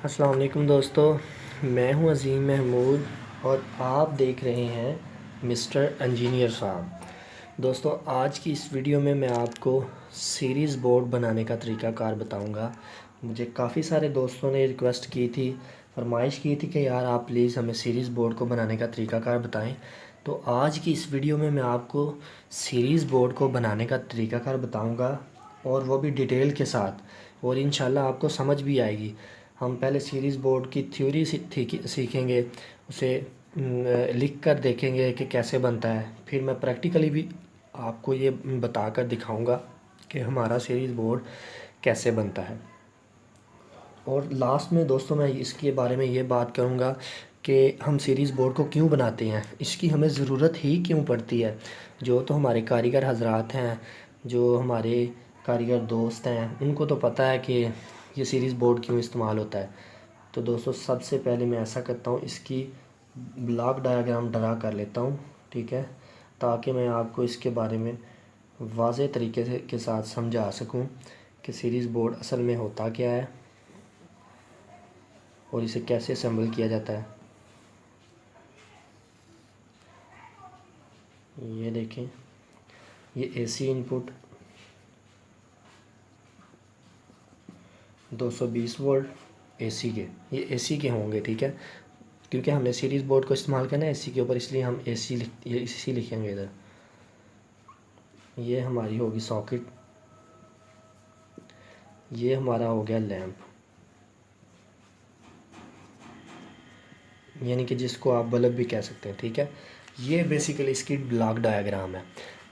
अस्सलाम वालेकुम दोस्तों, मैं हूं अज़ीम महमूद और आप देख रहे हैं मिस्टर इंजीनियर साहब। दोस्तों, आज की इस वीडियो में मैं आपको सीरीज़ बोर्ड बनाने का तरीक़ाकार बताऊंगा। मुझे काफ़ी सारे दोस्तों ने रिक्वेस्ट की थी, फरमाइश की थी कि यार आप प्लीज़ हमें सीरीज़ बोर्ड को बनाने का तरीक़ाकार बताएं। तो आज की इस वीडियो में मैं आपको सीरीज़ बोर्ड को बनाने का तरीक़ाकार बताऊँगा और वो भी डिटेल के साथ, और इंशाल्लाह आपको समझ भी आएगी। हम पहले सीरीज़ बोर्ड की थ्योरी सीखेंगे, उसे लिख कर देखेंगे कि कैसे बनता है। फिर मैं प्रैक्टिकली भी आपको ये बताकर दिखाऊंगा कि हमारा सीरीज़ बोर्ड कैसे बनता है। और लास्ट में दोस्तों मैं इसके बारे में ये बात करूँगा कि हम सीरीज़ बोर्ड को क्यों बनाते हैं, इसकी हमें ज़रूरत ही क्यों पड़ती है। जो तो हमारे कारीगर हजरात हैं, जो हमारे कारीगर दोस्त हैं, उनको तो पता है कि ये सीरीज़ बोर्ड क्यों इस्तेमाल होता है। तो दोस्तों सबसे पहले मैं ऐसा करता हूँ, इसकी ब्लॉक डायग्राम ड्रा कर लेता हूँ, ठीक है, ताकि मैं आपको इसके बारे में वाज़ेह तरीके से के साथ समझा सकूँ कि सीरीज़ बोर्ड असल में होता क्या है और इसे कैसे असेंबल किया जाता है। ये देखें, ये एसी इनपुट 220 वोल्ट एसी के, ये एसी के होंगे, ठीक है, क्योंकि हमने सीरीज़ बोर्ड को इस्तेमाल करना है एसी के ऊपर, इसलिए हम एसी लिखेंगे इधर। ये हमारी होगी सॉकेट, ये हमारा हो गया लैंप, यानी कि जिसको आप बल्ब भी कह सकते हैं, ठीक है। ये बेसिकली इसकी ब्लॉक डायग्राम है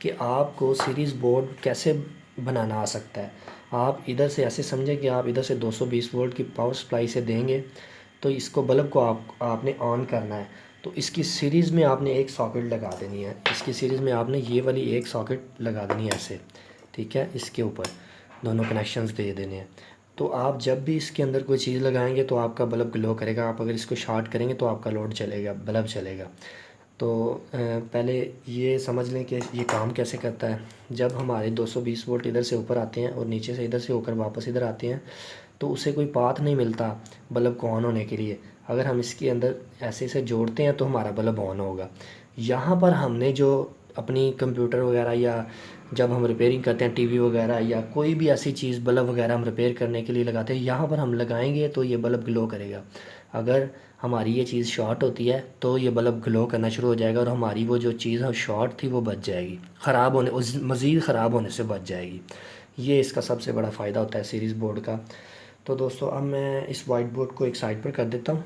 कि आपको सीरीज़ बोर्ड कैसे बनाना आ सकता है। आप इधर से ऐसे समझें कि आप इधर से 220 वोल्ट की पावर सप्लाई से देंगे तो इसको बल्ब को आपने ऑन करना है, तो इसकी सीरीज़ में आपने एक सॉकेट लगा देनी है। इसकी सीरीज़ में आपने ये वाली एक सॉकेट लगा देनी है ऐसे, ठीक है, इसके ऊपर दोनों कनेक्शंस दे देने हैं। तो आप जब भी इसके अंदर कोई चीज़ लगाएंगे तो आपका बल्ब ग्लो करेगा। आप अगर इसको शॉर्ट करेंगे तो आपका लोड चलेगा, बल्ब चलेगा। तो पहले ये समझ लें कि ये काम कैसे करता है। जब हमारे 220 वोल्ट इधर से ऊपर आते हैं और नीचे से इधर से होकर वापस इधर आते हैं तो उसे कोई पाथ नहीं मिलता बल्ब को ऑन होने के लिए। अगर हम इसके अंदर ऐसे से जोड़ते हैं तो हमारा बल्ब ऑन होगा। यहाँ पर हमने जो अपनी कंप्यूटर वगैरह या जब हम रिपेयरिंग करते हैं टीवी वगैरह या कोई भी ऐसी चीज़ बल्ब वगैरह हम रिपेयर करने के लिए लगाते हैं, यहाँ पर हम लगाएंगे तो ये बल्ब ग्लो करेगा। अगर हमारी ये चीज़ शॉर्ट होती है तो ये बल्ब ग्लो करना शुरू हो जाएगा और हमारी वो जो चीज़ शॉर्ट थी वो बच जाएगी, ख़राब होने, उस मज़ीद ख़राब होने से बच जाएगी। ये इसका सबसे बड़ा फ़ायदा होता है सीरीज़ बोर्ड का। तो दोस्तों अब मैं इस वाइट बोर्ड को एक साइड पर कर देता हूँ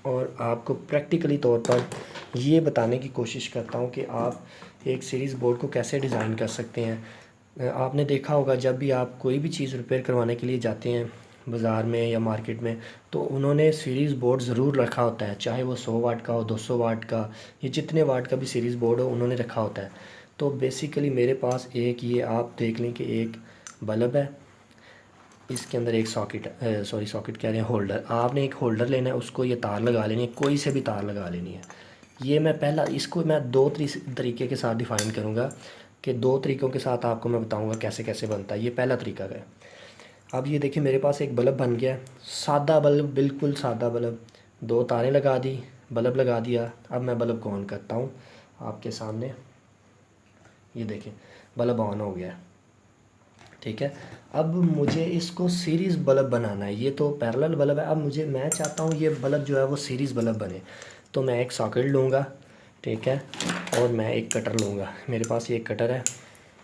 और आपको प्रैक्टिकली तौर पर ये बताने की कोशिश करता हूँ कि आप एक सीरीज़ बोर्ड को कैसे डिज़ाइन कर सकते हैं। आपने देखा होगा जब भी आप कोई भी चीज़ रिपेयर करवाने के लिए जाते हैं बाज़ार में या मार्केट में, तो उन्होंने सीरीज़ बोर्ड ज़रूर रखा होता है, चाहे वो 100 वाट का हो, 200 वाट का, ये जितने वाट का भी सीरीज़ बोर्ड हो उन्होंने रखा होता है। तो बेसिकली मेरे पास एक ये आप देख लें कि एक बल्ब है, इसके अंदर एक सॉकेट, सॉरी सॉकेट कह रहे हैं, होल्डर। आपने एक होल्डर लेना है, उसको ये तार लगा लेनी है, कोई से भी तार लगा लेनी है। ये मैं पहला इसको मैं दो तरीके के साथ डिफ़ाइन करूँगा कि दो तरीक़ों के साथ आपको मैं बताऊँगा कैसे कैसे बनता है। ये पहला तरीका है। अब ये देखिए मेरे पास एक बल्ब बन गया, सादा बल्ब, बिल्कुल सादा बल्ब। दो तारें लगा दी, बल्ब लगा दिया। अब मैं बल्ब को ऑन करता हूँ आपके सामने, ये देखें बल्ब ऑन हो गया, ठीक है। अब मुझे इसको सीरीज़ बल्ब बनाना है। ये तो पैरेलल बल्ब है, अब मैं चाहता हूँ ये बल्ब जो है वो सीरीज़ बल्ब बने। तो मैं एक सॉकेट लूँगा, ठीक है, और मैं एक कटर लूँगा। मेरे पास ये कटर है,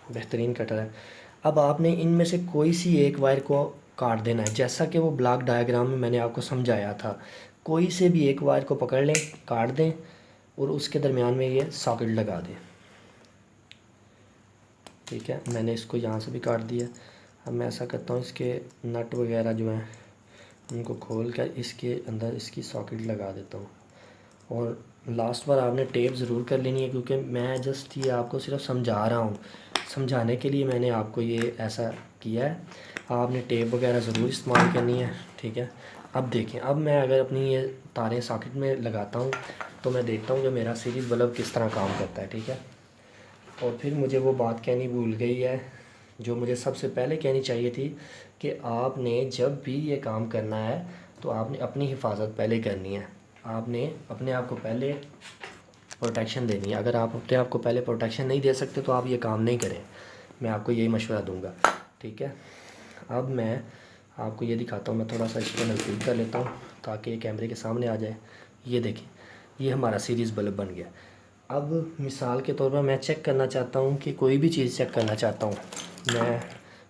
बेहतरीन कटर है। अब आपने इनमें से कोई सी एक वायर को काट देना है, जैसा कि वो ब्लॉक डायग्राम में मैंने आपको समझाया था। कोई से भी एक वायर को पकड़ लें, काट दें और उसके दरमियान में ये सॉकेट लगा दें, ठीक है। मैंने इसको यहाँ से भी काट दिया। अब मैं ऐसा करता हूँ, इसके नट वगैरह जो हैं उनको खोल कर इसके अंदर इसकी सॉकेट लगा देता हूँ। और लास्ट बार आपने टेप ज़रूर कर लेनी है, क्योंकि मैं जस्ट ये आपको सिर्फ समझा रहा हूँ, समझाने के लिए मैंने आपको ये ऐसा किया है। आपने टेप वगैरह ज़रूर इस्तेमाल करनी है, ठीक है। अब देखें, अब मैं अगर अपनी ये तारें सॉकेट में लगाता हूँ तो मैं देखता हूँ कि मेरा सीरीज़ बल्ब किस तरह काम करता है, ठीक है। और फिर मुझे वो बात कहनी भूल गई है जो मुझे सबसे पहले कहनी चाहिए थी कि आपने जब भी ये काम करना है तो आपने अपनी हिफाजत पहले करनी है, आपने अपने आप को पहले प्रोटेक्शन देनी है। अगर आप अपने आप को पहले प्रोटेक्शन नहीं दे सकते तो आप ये काम नहीं करें, मैं आपको यही मशवरा दूंगा, ठीक है। अब मैं आपको ये दिखाता हूँ, मैं थोड़ा सा इसको नज़दीक कर लेता हूँ ताकि कैमरे के सामने आ जाए। ये देखें, ये हमारा सीरीज़ बल्ब बन गया। अब मिसाल के तौर पर मैं चेक करना चाहता हूँ कि कोई भी चीज़ चेक करना चाहता हूँ, मैं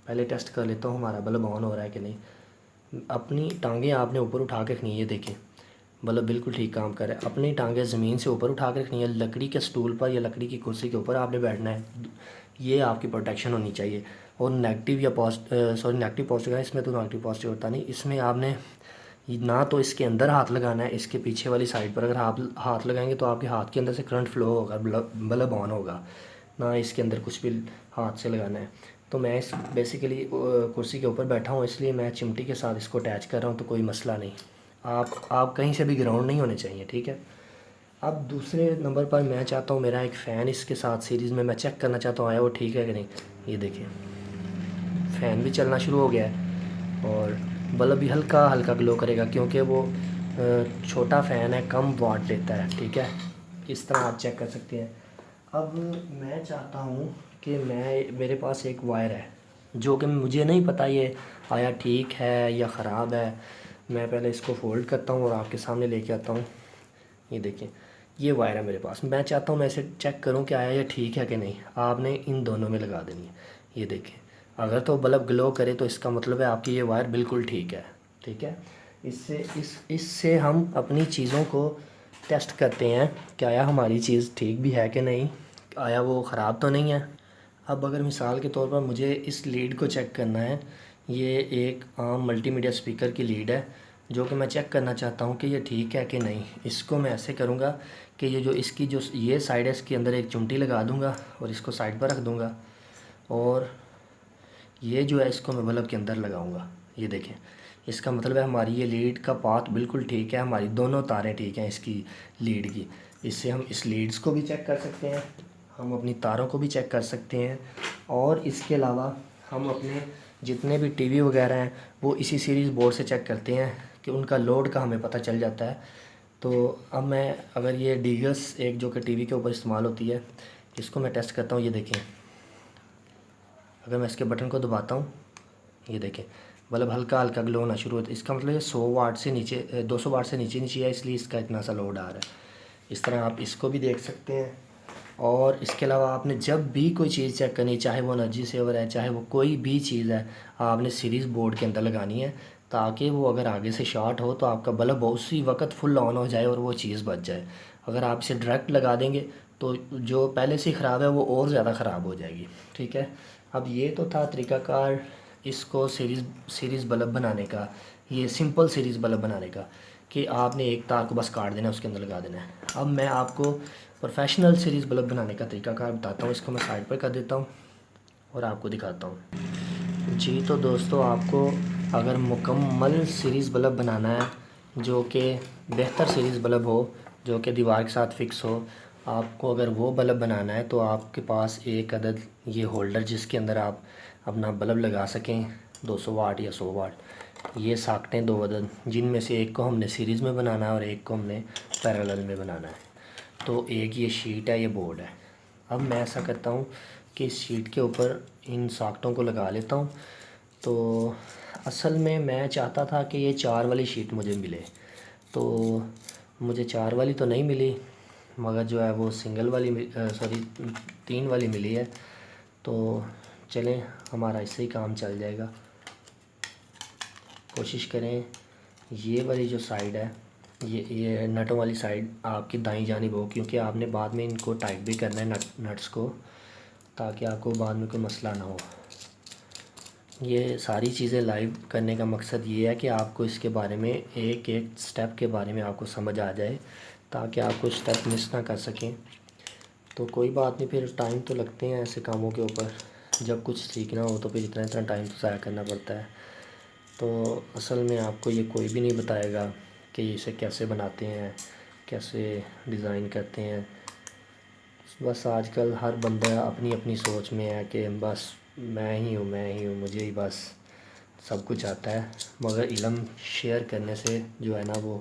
पहले टेस्ट कर लेता हूँ हमारा बल्ब ऑन हो रहा है कि नहीं। अपनी टांगें आपने ऊपर उठा के रखनी है, ये देखें बल्ब बिल्कुल ठीक काम कर रहा है। अपनी टांगें ज़मीन से ऊपर उठा के रखनी है, लकड़ी के स्टूल पर या लकड़ी की कुर्सी के ऊपर आपने बैठना है, ये आपकी प्रोटेक्शन होनी चाहिए। और नेगेटिव या नेगेटिव पॉजिटिव है इसमें, तो नेगेटिव पॉजिटिव होता नहीं इसमें। आपने ना तो इसके अंदर हाथ लगाना है, इसके पीछे वाली साइड पर अगर आप हाथ लगाएंगे तो आपके हाथ के अंदर से करंट फ्लो होगा, बल्ब ऑन होगा, ना इसके अंदर कुछ भी हाथ से लगाना है। तो मैं इस बेसिकली कुर्सी के ऊपर बैठा हूँ, इसलिए मैं चिमटी के साथ इसको अटैच कर रहा हूँ, तो कोई मसला नहीं। आप कहीं से भी ग्राउंड नहीं होने चाहिए, ठीक है। अब दूसरे नंबर पर मैं चाहता हूँ मेरा एक फ़ैन इसके साथ सीरीज़ में मैं चेक करना चाहता हूँ आया वो ठीक है कि नहीं। ये देखिए फ़ैन भी चलना शुरू हो गया है और बल्ब भी हल्का हल्का ग्लो करेगा, क्योंकि वो छोटा फ़ैन है, कम वाट देता है, ठीक है। इस तरह आप चेक कर सकते हैं। अब मैं चाहता हूँ कि मेरे पास एक वायर है जो कि मुझे नहीं पता ये आया ठीक है या ख़राब है। मैं पहले इसको फ़ोल्ड करता हूँ और आपके सामने लेके आता हूँ। ये देखें, ये वायर है मेरे पास, मैं चाहता हूँ मैं इसे चेक करूँ कि आया ये ठीक है कि नहीं। आपने इन दोनों में लगा देनी है। ये देखें, अगर तो बल्ब ग्लो करे तो इसका मतलब है आपकी ये वायर बिल्कुल ठीक है, ठीक है। इससे हम अपनी चीज़ों को टेस्ट करते हैं कि आया हमारी चीज़ ठीक भी है कि नहीं, आया वो ख़राब तो नहीं है। अब अगर मिसाल के तौर पर मुझे इस लीड को चेक करना है, ये एक आम मल्टीमीडिया स्पीकर की लीड है जो कि मैं चेक करना चाहता हूँ कि ये ठीक है कि नहीं। इसको मैं ऐसे करूँगा कि ये जो इसकी जो ये साइड है इसके अंदर एक चिमटी लगा दूँगा और इसको साइड पर रख दूँगा, और ये जो है इसको मैं बल्ब के अंदर लगाऊँगा। ये देखें, इसका मतलब है हमारी ये लीड का पाथ बिल्कुल ठीक है, हमारी दोनों तारें ठीक हैं इसकी लीड की। इससे हम इस लीड्स को भी चेक कर सकते हैं, हम अपनी तारों को भी चेक कर सकते हैं, और इसके अलावा हम अपने जितने भी टीवी वगैरह हैं वो इसी सीरीज़ बोर्ड से चेक करते हैं कि उनका लोड का हमें पता चल जाता है। तो अब मैं अगर ये डीगस एक जो कि टीवी के ऊपर इस्तेमाल होती है, इसको मैं टेस्ट करता हूँ। ये देखें, अगर मैं इसके बटन को दबाता हूँ, ये देखें बल्ब हल्का हल्का ग्लो होना शुरू होता है। इसका मतलब ये 100 वाट से नीचे 200 वाट से नीचे नीचे है, इसलिए इसका इतना सा लोड आ रहा है। इस तरह आप इसको भी देख सकते हैं। और इसके अलावा आपने जब भी कोई चीज़ चेक करनी, चाहे वो एनर्जी सेवर है, चाहे वो कोई भी चीज़ है, आपने सीरीज़ बोर्ड के अंदर लगानी है ताकि वो अगर आगे से शॉर्ट हो तो आपका बल्ब उसी वक्त फुल ऑन हो जाए और वो चीज़ बच जाए। अगर आप इसे डायरेक्ट लगा देंगे तो जो पहले से ख़राब है वो और ज़्यादा ख़राब हो जाएगी, ठीक है। अब ये तो था तरीक़ाकार इसको सीरीज़ बल्ब बनाने का, ये सिंपल सीरीज़ बल्ब बनाने का कि आपने एक तार को बस काट देना है, उसके अंदर लगा देना है। अब मैं आपको प्रोफेशनल सीरीज़ बल्ब बनाने का तरीकाकार बताता हूँ। इसको मैं साइड पर कर देता हूँ और आपको दिखाता हूँ। जी तो दोस्तों, आपको अगर मुकम्मल सीरीज़ बल्ब बनाना है जो कि बेहतर सीरीज़ बल्ब हो, जो कि दीवार के साथ फ़िक्स हो, आपको अगर वो बल्ब बनाना है तो आपके पास एक अदद ये होल्डर जिसके अंदर आप अपना बल्ब लगा सकें 200 वाट या 100 वाट, ये साकटें 2 अदद, जिनमें से एक को हमने सीरीज़ में बनाना है और एक को हमने पैरेलल में बनाना है। तो एक ये शीट है, ये बोर्ड है। अब मैं ऐसा करता हूँ कि इस शीट के ऊपर इन साकटों को लगा लेता हूँ। तो असल में मैं चाहता था कि ये 4 वाली शीट मुझे मिले, तो मुझे 4 वाली तो नहीं मिली, मगर जो है वो सिंगल वाली 3 वाली मिली है। तो चलें, हमारा इससे ही काम चल जाएगा। कोशिश करें ये वाली जो साइड है, ये नटों वाली साइड आपकी दाईं जानिब हो, क्योंकि आपने बाद में इनको टाइट भी करना है नट्स को, ताकि आपको बाद में कोई मसला ना हो। ये सारी चीज़ें लाइव करने का मकसद ये है कि आपको इसके बारे में एक एक स्टेप के बारे में आपको समझ आ जाए, ताकि आप कुछ स्टेप मिस ना कर सकें। तो कोई बात नहीं, फिर टाइम तो लगते हैं ऐसे कामों के ऊपर, जब कुछ सीखना हो तो फिर इतना इतना टाइम तो ज़ाया करना पड़ता है। तो असल में आपको ये कोई भी नहीं बताएगा कि इसे कैसे बनाते हैं, कैसे डिज़ाइन करते हैं। बस आजकल हर बंदा अपनी अपनी सोच में है कि बस मैं ही हूँ, मुझे ही बस सब कुछ आता है, मगर इल्म शेयर करने से जो है ना वो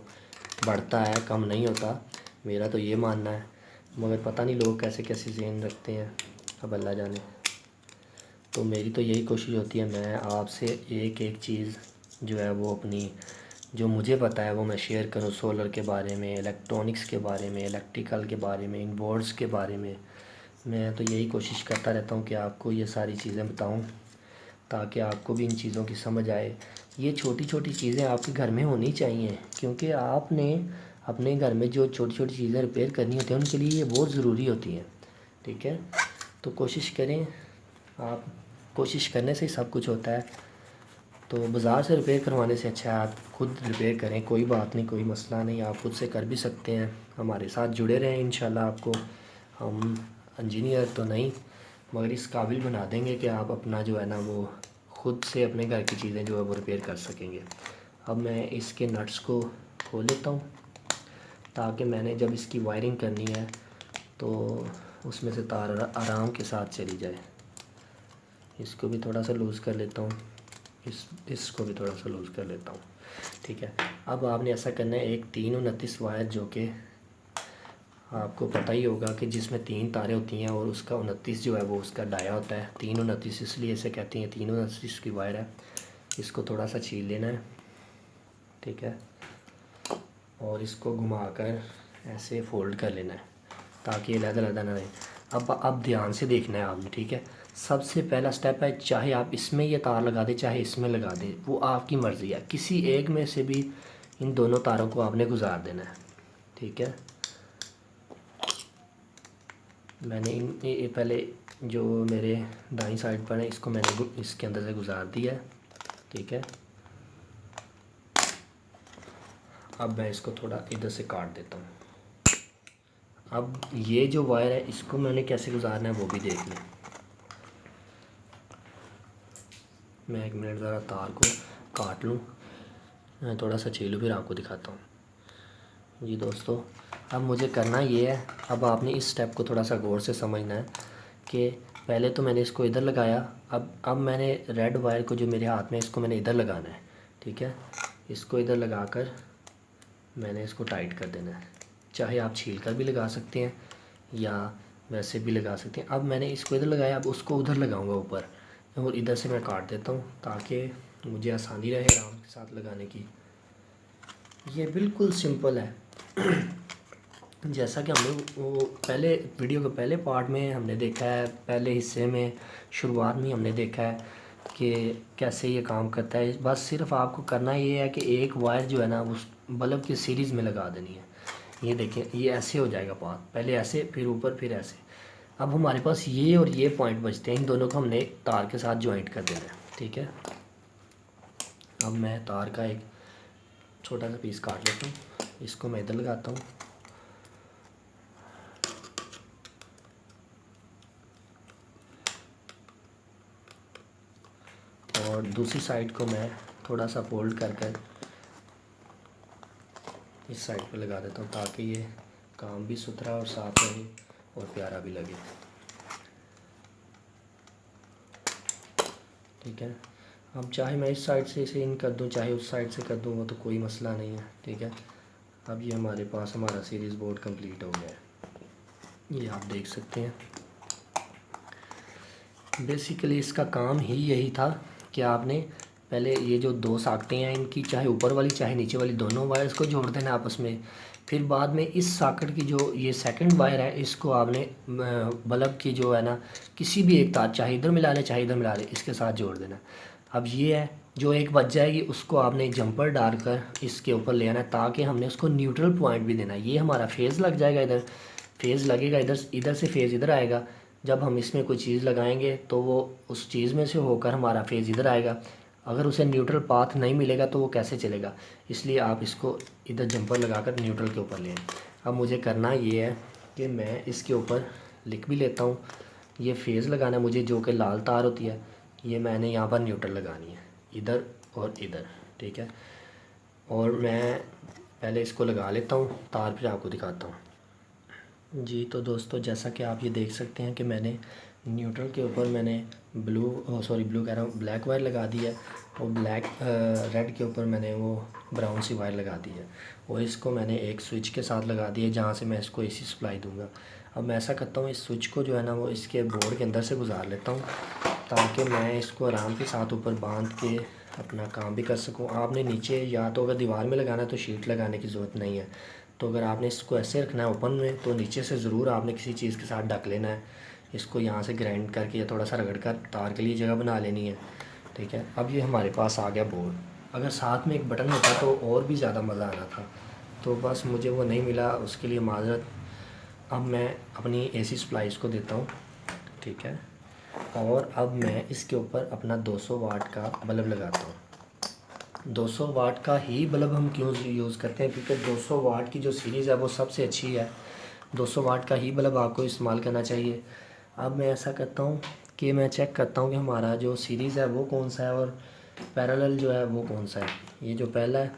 बढ़ता है, कम नहीं होता, मेरा तो ये मानना है। मगर पता नहीं लोग कैसे कैसे ज़हन रखते हैं, अब अल्लाह जाने। तो मेरी तो यही कोशिश होती है, मैं आपसे एक एक चीज़ जो है वो अपनी जो मुझे पता है वो मैं शेयर करूँ। सोलर के बारे में, इलेक्ट्रॉनिक्स के बारे में, इलेक्ट्रिकल के बारे में, इन बोर्ड्स के बारे में। मैं तो यही कोशिश करता रहता हूँ कि आपको ये सारी चीज़ें बताऊँ, ताकि आपको भी इन चीज़ों की समझ आए। ये छोटी छोटी चीज़ें आपके घर में होनी चाहिए, क्योंकि आपने अपने घर में जो छोटी छोटी चीज़ें रिपेयर करनी होती हैं उनके लिए ये बहुत ज़रूरी होती हैं। ठीक है, तो कोशिश करें, आप कोशिश करने से ही सब कुछ होता है। तो बाज़ार से रिपेयर करवाने से अच्छा है आप खुद रिपेयर करें। कोई बात नहीं, कोई मसला नहीं, आप खुद से कर भी सकते हैं। हमारे साथ जुड़े रहें, इंशाल्लाह आपको हम इंजीनियर तो नहीं मगर इस काबिल बना देंगे कि आप अपना जो है ना वो ख़ुद से अपने घर की चीज़ें जो है वो रिपेयर कर सकेंगे। अब मैं इसके नट्स को खोल लेता हूँ, ताकि मैंने जब इसकी वायरिंग करनी है तो उसमें से तार आराम के साथ चली जाए। इसको भी थोड़ा सा लूज़ कर लेता हूँ, इसको भी थोड़ा सा लूज़ कर लेता हूँ। ठीक है, अब आपने ऐसा करना है, एक 329 वायर जो कि आपको पता ही होगा कि जिसमें 3 तारें होती हैं और उसका 29 जो है वो उसका डाया होता है। 329 इसलिए इसे कहते हैं, 329 की वायर है। इसको थोड़ा सा छील लेना है, ठीक है, और इसको घुमाकर ऐसे फोल्ड कर लेना है ताकि ये लहदा ना रहे। अब ध्यान से देखना है आपने, ठीक है। सबसे पहला स्टेप है, चाहे आप इसमें ये तार लगा दें चाहे इसमें लगा दें, वो आपकी मर्ज़ी है, किसी एक में से भी इन दोनों तारों को आपने गुजार देना है। ठीक है, मैंने ये पहले जो मेरे दाईं साइड पर है इसको मैंने इसके अंदर से गुजार दिया है। ठीक है, अब मैं इसको थोड़ा इधर से काट देता हूँ। अब ये जो वायर है इसको मैंने कैसे गुजारना है वो भी देख लें। मैं 1 मिनट ज़रा तार को काट लूँ, मैं थोड़ा सा छीलूँ फिर आपको दिखाता हूँ। जी दोस्तों, अब मुझे करना ये है, अब आपने इस स्टेप को थोड़ा सा गौर से समझना है कि पहले तो मैंने इसको इधर लगाया, अब मैंने रेड वायर को जो मेरे हाथ में इसको मैंने इधर लगाना है। ठीक है, इसको इधर लगाकर मैंने इसको टाइट कर देना है। चाहे आप छील कर भी लगा सकते हैं या वैसे भी लगा सकते हैं। अब मैंने इसको इधर लगाया, अब उसको उधर लगाऊंगा ऊपर, और इधर से मैं काट देता हूँ ताकि मुझे आसानी रहे आराम के साथ लगाने की। ये बिल्कुल सिंपल है। जैसा कि हमने वो पहले वीडियो के पहले पार्ट में हमने देखा है, पहले हिस्से में शुरुआत में हमने देखा है कि कैसे ये काम करता है। बस सिर्फ आपको करना ये है कि एक वायर जो है ना उस बल्ब की सीरीज़ में लगा देनी है। ये देखें, ये ऐसे हो जाएगा पाथ, पहले ऐसे फिर ऊपर फिर ऐसे। अब हमारे पास ये और ये पॉइंट बचते हैं, इन दोनों को हमने तार के साथ ज्वाइंट कर देना है। ठीक है, अब मैं तार का एक छोटा सा पीस काट लेता हूँ, इसको मैं इधर लगाता हूँ और दूसरी साइड को मैं थोड़ा सा फोल्ड कर कर इस साइड पे लगा देता हूँ ताकि ये काम भी सुथरा और साफ रहे और प्यारा भी लगे। ठीक है, अब चाहे मैं इस साइड से इसे इन कर दूँ चाहे उस साइड से कर दूँ, वो तो कोई मसला नहीं है। ठीक है, अब ये हमारे पास हमारा सीरीज़ बोर्ड कंप्लीट हो गया है, ये आप देख सकते हैं। बेसिकली इसका काम ही यही था कि आपने पहले ये जो 2 साकटें हैं इनकी चाहे ऊपर वाली चाहे नीचे वाली दोनों वायर्स को जोड़ देना आपस में। फिर बाद में इस सॉकेट की जो ये सेकंड वायर है इसको आपने बल्ब की जो है ना किसी भी एक तार, चाहे इधर मिला ले चाहे इधर मिला ले, इसके साथ जोड़ देना। अब ये है जो एक बच जाएगी उसको आपने जंपर डालकर इसके ऊपर ले आना है ताकि हमने उसको न्यूट्रल पॉइंट भी देना है। ये हमारा फेज़ लग जाएगा, इधर फेज़ लगेगा, इधर से फेज़ इधर आएगा। जब हम इसमें कोई चीज़ लगाएंगे तो वो उस चीज़ में से होकर हमारा फेज़ इधर आएगा। अगर उसे न्यूट्रल पाथ नहीं मिलेगा तो वो कैसे चलेगा, इसलिए आप इसको इधर जंपर लगाकर न्यूट्रल के ऊपर लें। अब मुझे करना ये है कि मैं इसके ऊपर लिख भी लेता हूँ, ये फेज़ लगाना है मुझे, जो कि लाल तार होती है ये मैंने यहाँ पर न्यूट्रल लगानी है, इधर और इधर। ठीक है, और मैं पहले इसको लगा लेता हूँ तार, फिर आपको दिखाता हूँ। जी तो दोस्तों, जैसा कि आप ये देख सकते हैं कि मैंने न्यूट्रल के ऊपर मैंने ब्लू कह रहा हूँ, ब्लैक वायर लगा दी है और रेड के ऊपर मैंने वो ब्राउन सी वायर लगा दी है और इसको मैंने एक स्विच के साथ लगा दी है जहाँ से मैं इसको एसी सप्लाई दूंगा। अब मैं ऐसा करता हूँ, इस स्विच को जो है ना वो इसके बोर्ड के अंदर से गुजार लेता हूँ ताकि मैं इसको आराम के साथ ऊपर बांध के अपना काम भी कर सकूँ। आपने नीचे या तो अगर दीवार में लगाना है तो शीट लगाने की ज़रूरत नहीं है, तो अगर आपने इसको ऐसे रखना है ओपन में तो नीचे से ज़रूर आपने किसी चीज़ के साथ ढक लेना है। इसको यहाँ से ग्राइंड करके या थोड़ा सा रगड़ कर तार के लिए जगह बना लेनी है, ठीक है। अब ये हमारे पास आ गया बोर्ड। अगर साथ में एक बटन होता तो और भी ज़्यादा मज़ा आना था, तो बस मुझे वो नहीं मिला, उसके लिए माज़रत। अब मैं अपनी एसी सप्लाई इसको देता हूँ, ठीक है। और अब मैं इसके ऊपर अपना 200 वाट का बल्ब लगाता हूँ। 200 वाट का ही बल्ब हम क्यों यूज़ करते हैं, क्योंकि 200 वाट की जो सीरीज़ है वो सबसे अच्छी है। 200 वाट का ही बल्ब आपको इस्तेमाल करना चाहिए। अब मैं ऐसा करता हूँ कि मैं चेक करता हूँ कि हमारा जो सीरीज़ है वो कौन सा है और पैरेलल जो है वो कौन सा है। ये जो पहला है,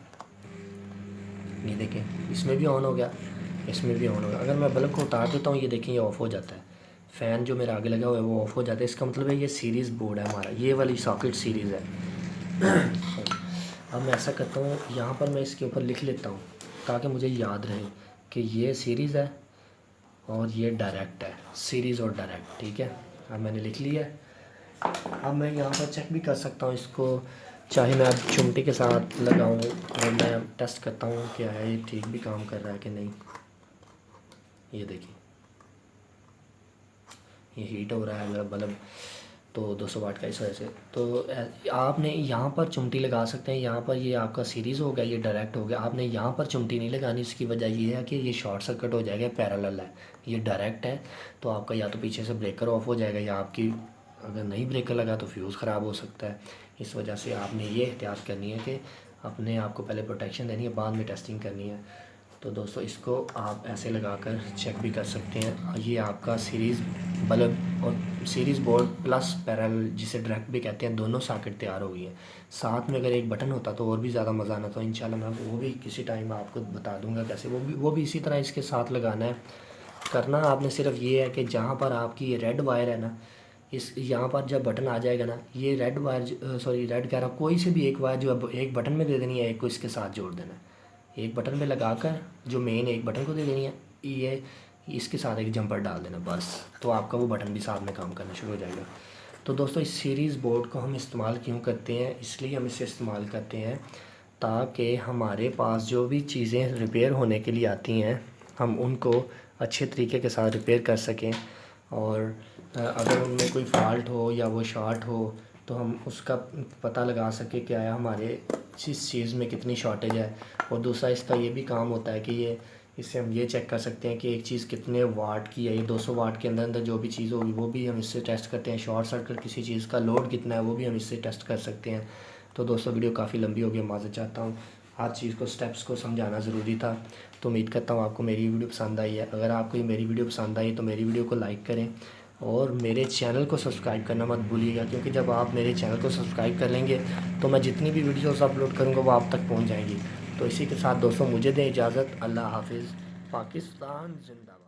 ये देखें इसमें भी ऑन हो गया, इसमें भी ऑन हो गया। अगर मैं बल्ब को उतार देता हूँ, ये देखें ये ऑफ़ हो जाता है। फ़ैन जो मेरा आगे लगा हुआ है वो ऑफ़ हो जाता है। इसका मतलब है ये सीरीज़ बोर्ड है हमारा, ये वाली सॉकेट सीरीज़ है। अब मैं ऐसा करता हूँ, यहाँ पर मैं इसके ऊपर लिख लेता हूँ ताकि मुझे याद रहे कि ये सीरीज़ है और ये डायरेक्ट है, सीरीज़ और डायरेक्ट, ठीक है। अब मैंने लिख लिया है। अब मैं यहाँ पर चेक भी कर सकता हूँ इसको, चाहे मैं अब चिमटी के साथ लगाऊँ और मैं टेस्ट करता हूँ क्या है ये ठीक भी काम कर रहा है कि नहीं। ये देखिए ये हीट हो रहा है मेरा बल्ब, तो 200 वाट का इस वजह से। तो आपने यहाँ पर चिमटी लगा सकते हैं। यहाँ पर ये आपका सीरीज़ हो गया, ये डायरेक्ट हो गया। आपने यहाँ पर चिमटी नहीं लगानी, इसकी वजह ये है कि ये शॉर्ट सर्किट हो जाएगा, पैरेलल है। ये डायरेक्ट है तो आपका या तो पीछे से ब्रेकर ऑफ हो जाएगा या आपकी अगर नहीं ब्रेकर लगा तो फ्यूज़ ख़राब हो सकता है। इस वजह से आपने ये एहतियात करनी है कि अपने आप को पहले प्रोटेक्शन देनी है, बाद में टेस्टिंग करनी है। तो दोस्तों इसको आप ऐसे लगाकर चेक भी कर सकते हैं। ये आपका सीरीज़ बल्ब और सीरीज़ बोर्ड प्लस पैरेलल जिसे डायरेक्ट भी कहते हैं, दोनों सॉकेट तैयार हो गई हैं। साथ में अगर एक बटन होता तो और भी ज़्यादा मज़ा आना। तो इंशाल्लाह मैं वो भी किसी टाइम आपको बता दूंगा कैसे। वो भी इसी तरह इसके साथ लगाना है। करना आपने सिर्फ ये है कि जहाँ पर आपकी ये रेड वायर है ना, इस यहाँ पर जब बटन आ जाएगा ना, ये रेड वायर रेड कह रहा हूँ, कोई से भी एक वायर जो एक बटन में दे देनी है, एक को इसके साथ जोड़ देना है। एक बटन पे लगाकर जो मेन एक बटन को दे देनी है, ये इसके साथ एक जंपर डाल देना बस, तो आपका वो बटन भी साथ में काम करना शुरू हो जाएगा। तो दोस्तों इस सीरीज़ बोर्ड को हम इस्तेमाल क्यों करते हैं, इसलिए हम इसे इस्तेमाल करते हैं ताकि हमारे पास जो भी चीज़ें रिपेयर होने के लिए आती हैं हम उनको अच्छे तरीके के साथ रिपेयर कर सकें। और अगर उनमें कोई फ़ाल्ट हो या वो शॉर्ट हो तो हम उसका पता लगा सकें क्या है हमारे जिस चीज़ में कितनी शॉर्टेज है। और दूसरा इसका ये भी काम होता है कि ये इससे हम ये चेक कर सकते हैं कि एक चीज़ कितने वाट की है। ये 200 वाट के अंदर अंदर जो भी चीज़ होगी वो भी हम इससे टेस्ट करते हैं। शॉर्ट सर्किट किसी चीज़ का लोड कितना है वो भी हम इससे टेस्ट कर सकते हैं। तो दोस्तों वीडियो काफ़ी लंबी होगी, माज़रत चाहता हूँ, हर चीज़ को स्टेप्स को समझाना ज़रूरी था। तो उम्मीद करता हूँ आपको मेरी वीडियो पसंद आई है। अगर आपको ये मेरी वीडियो पसंद आई तो मेरी वीडियो को लाइक करें और मेरे चैनल को सब्सक्राइब करना मत भूलिएगा, क्योंकि जब आप मेरे चैनल को सब्सक्राइब कर लेंगे तो मैं जितनी भी वीडियोस अपलोड करूँगा वो आप तक पहुँच जाएंगी। तो इसी के साथ दोस्तों मुझे दें इजाज़त। अल्लाह हाफिज़। पाकिस्तान जिंदाबाद।